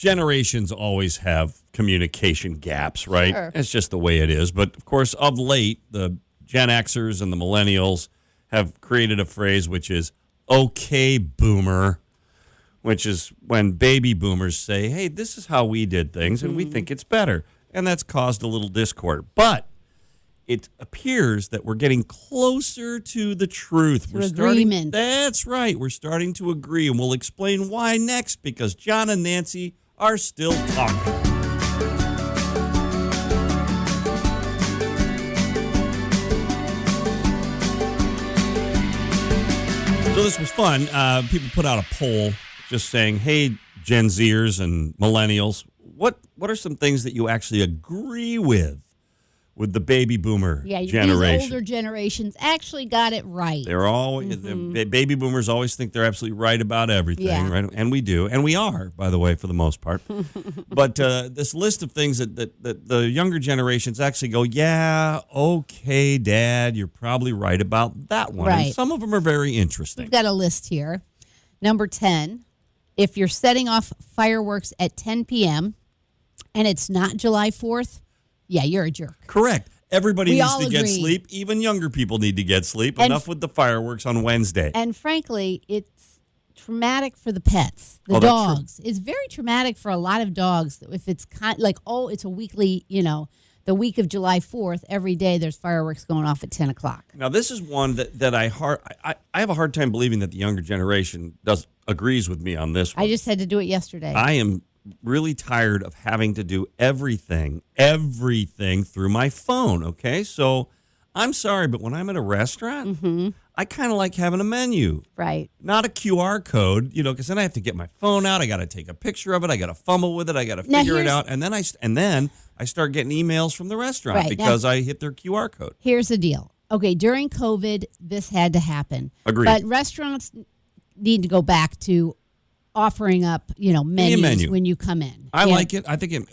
generations always have communication gaps, right? Sure. It's just the way it is. But, of course, of late, the Gen-Xers and the Millennials have created a phrase which is, okay, boomer, which is when baby boomers say, hey, this is how we did things, and we think it's better. And that's caused a little discord. But it appears that we're getting closer to the truth. To agreement. That's right. We're starting to agree, and we'll explain why next, because John and Nancy are still talking. So this was fun. People put out a poll just saying, hey, Gen-Zers and Millennials, what are some things that you actually agree with the baby boomer generation? These older generations actually got it right. They're all baby boomers always think they're absolutely right about everything, right? And we do, and we are, by the way, for the most part. But this list of things that the younger generations actually go, yeah, okay, Dad, you're probably right about that one. Right. And some of them are very interesting. We've got a list here. Number 10, if you're setting off fireworks at 10 p.m. and it's not July 4th, yeah, you're a jerk. Correct. Everybody needs to get agree. sleep. Even younger people need to get sleep. Enough with the fireworks on Wednesday. And frankly, it's traumatic for the pets, the that's dogs. It's very traumatic for a lot of dogs. If it's it's a weekly, the week of July 4th, every day there's fireworks going off at 10 o'clock. Now, this is one that I have a hard time believing that the younger generation agrees with me on this one. I just had to do it yesterday. I am really tired of having to do everything through my phone, okay? So I'm sorry, but when I'm at a restaurant, I kind of like having a menu. Right. Not a QR code, because then I have to get my phone out. I got to take a picture of it. I got to fumble with it. I got to figure it out. And then I start getting emails from the restaurant because I hit their QR code. Here's the deal. Okay, during COVID, this had to happen. Agreed. But restaurants need to go back to offering up, menus when you come in. I like it. I think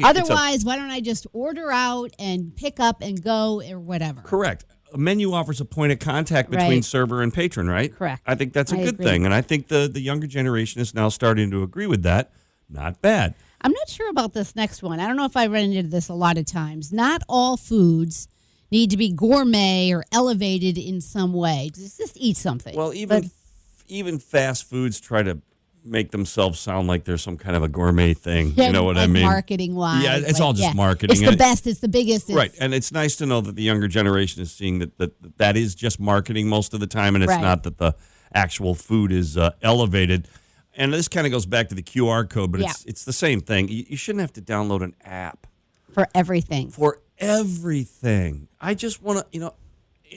Otherwise, why don't I just order out and pick up and go or whatever? Correct. A menu offers a point of contact between server and patron, right? Correct. I think that's a good thing. And I think the younger generation is now starting to agree with that. Not bad. I'm not sure about this next one. I don't know if I run into this a lot of times. Not all foods need to be gourmet or elevated in some way. Just eat something. Well, even fast foods try to make themselves sound like there's some kind of a gourmet thing. You know what I mean? Marketing-wise. Yeah, it's all just marketing. It's the best. It's the biggest. Right, and it's nice to know that the younger generation is seeing that is just marketing most of the time, and it's not that the actual food is elevated. And this kind of goes back to the QR code, but it's the same thing. You shouldn't have to download an app. For everything. For everything. I just want to,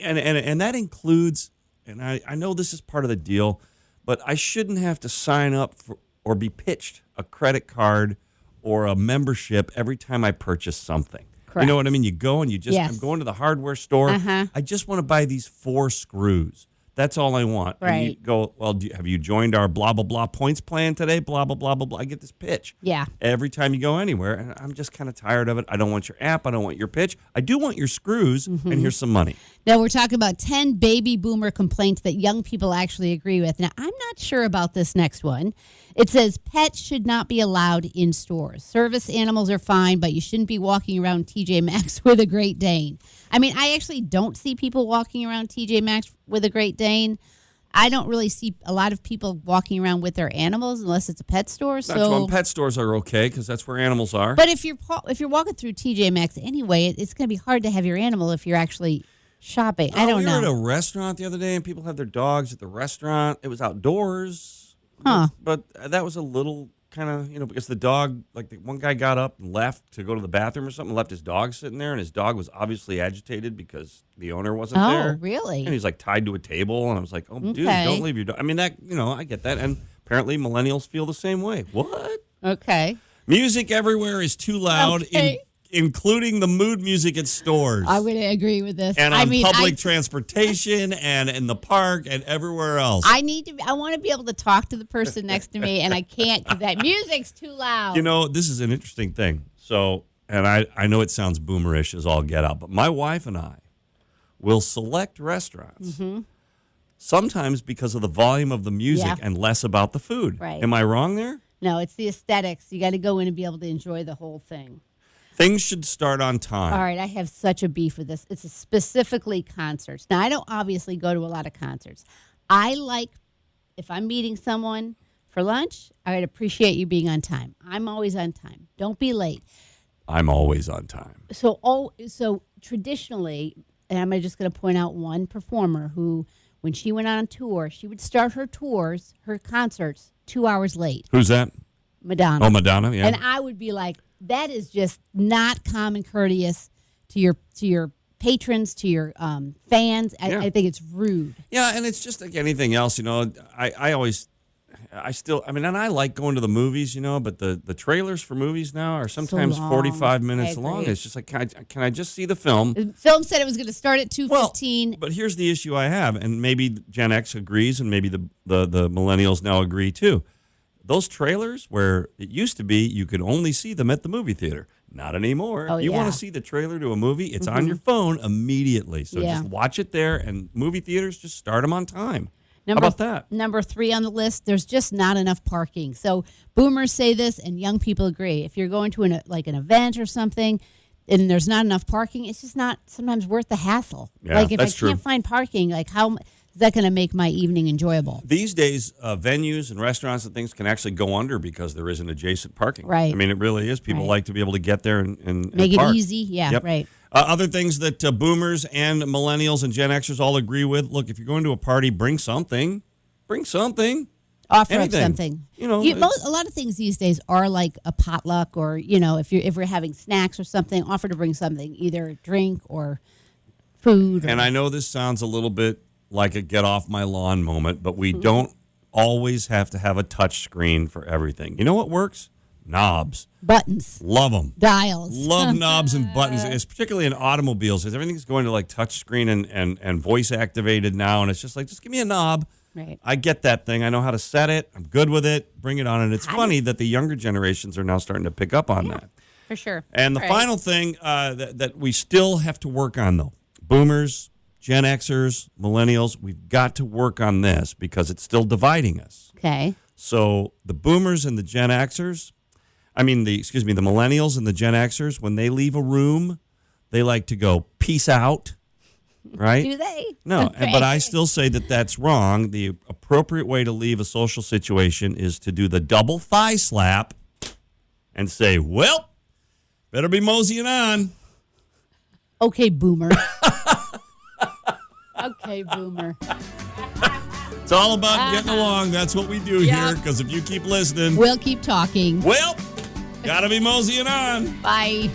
and that includes, and I know this is part of the deal, but I shouldn't have to sign up for or be pitched a credit card or a membership every time I purchase something. Correct. You know what I mean? You go and I'm going to the hardware store. I just want to buy these 4 screws. That's all I want. Right. And you go, well, have you joined our blah, blah, blah points plan today? Blah, blah, blah, blah, blah. I get this pitch. Yeah. Every time you go anywhere. And I'm just kind of tired of it. I don't want your app. I don't want your pitch. I do want your screws. And here's some money. Now, we're talking about 10 baby boomer complaints that young people actually agree with. Now, I'm not sure about this next one. It says pets should not be allowed in stores. Service animals are fine, but you shouldn't be walking around TJ Maxx with a Great Dane. I mean, I actually don't see people walking around TJ Maxx with a Great Dane. I don't really see a lot of people walking around with their animals unless it's a pet store. So pet stores are okay because that's where animals are. But if you're walking through TJ Maxx anyway, it's going to be hard to have your animal if you're actually shopping. I don't know. We were at a restaurant the other day and people had their dogs at the restaurant. It was outdoors. Huh. But that was a little kind of, because the dog, the one guy got up and left to go to the bathroom or something, left his dog sitting there, and his dog was obviously agitated because the owner wasn't there. Oh, really? And he's tied to a table, and I was like, oh, dude, don't leave your dog. I mean, that, I get that. And apparently millennials feel the same way. What? Okay. Music everywhere is too loud, including the mood music at stores. I'm going to agree with this. And on public transportation and in the park and everywhere else. I want to be able to talk to the person next to me, and I can't because that music's too loud. This is an interesting thing. So, and I know it sounds boomerish as all get out, but my wife and I will select restaurants. Sometimes because of the volume of the music and less about the food. Right. Am I wrong there? No, it's the aesthetics. You got to go in and be able to enjoy the whole thing. Things should start on time. All right, I have such a beef with this. It's specifically concerts. Now, I don't obviously go to a lot of concerts. I like, if I'm meeting someone for lunch, I would appreciate you being on time. I'm always on time. Don't be late. I'm always on time. So traditionally, and I'm just going to point out one performer who, when she went on tour, she would start her concerts 2 hours late. Who's that? Madonna. Oh, Madonna, yeah. And I would be like, that is just not common courteous to your patrons, to your fans. I think it's rude. Yeah, and it's just like anything else, and I like going to the movies, but the trailers for movies now are sometimes 45 minutes long. It's just like, can I just see the film? The film said it was going to start at 2:15. But here's the issue I have, and maybe Gen X agrees, and maybe the millennials now agree too. Those trailers, where it used to be you could only see them at the movie theater, not anymore. Oh, you want to see the trailer to a movie, it's on your phone immediately. So just watch it there, and movie theaters, just start them on time. How about that? Number 3 on the list, there's just not enough parking. So boomers say this, and young people agree. If you're going to an event or something, and there's not enough parking, it's just not sometimes worth the hassle. Yeah, if I can't find parking, how is that going to make my evening enjoyable? These days, venues and restaurants and things can actually go under because there isn't adjacent parking. Right. I mean, it really is. People like to be able to get there and make park. it easy. Yeah, yep. Right. Other things that boomers and millennials and Gen Xers all agree with, look, if you're going to a party, bring something. Bring something. Offer Anything. up something. A lot of things these days are like a potluck, or if we're having snacks or something, offer to bring something, either a drink or food. And I know this sounds a little bit like a get off my lawn moment, but we don't always have to have a touch screen for everything. You know what works? Knobs. Buttons. Love them. Dials. Love knobs and buttons. It's particularly in automobiles. Everything's going to like touch screen and voice activated now, and it's just like, just give me a knob. Right. I get that thing. I know how to set it. I'm good with it. Bring it on. And it's funny that the younger generations are now starting to pick up on that. For sure. And the final thing that we still have to work on, though, boomers, Gen Xers, millennials, we've got to work on this because it's still dividing us. Okay. So the boomers and the Gen Xers, the millennials and the Gen Xers, when they leave a room, they like to go, peace out. Right? Do they? No, but I still say that that's wrong. The appropriate way to leave a social situation is to do the double thigh slap and say, well, better be moseying on. Okay, boomer. Okay, boomer. It's all about getting along. That's what we do here, because if you keep listening, we'll keep talking. Well, gotta be moseying on. Bye.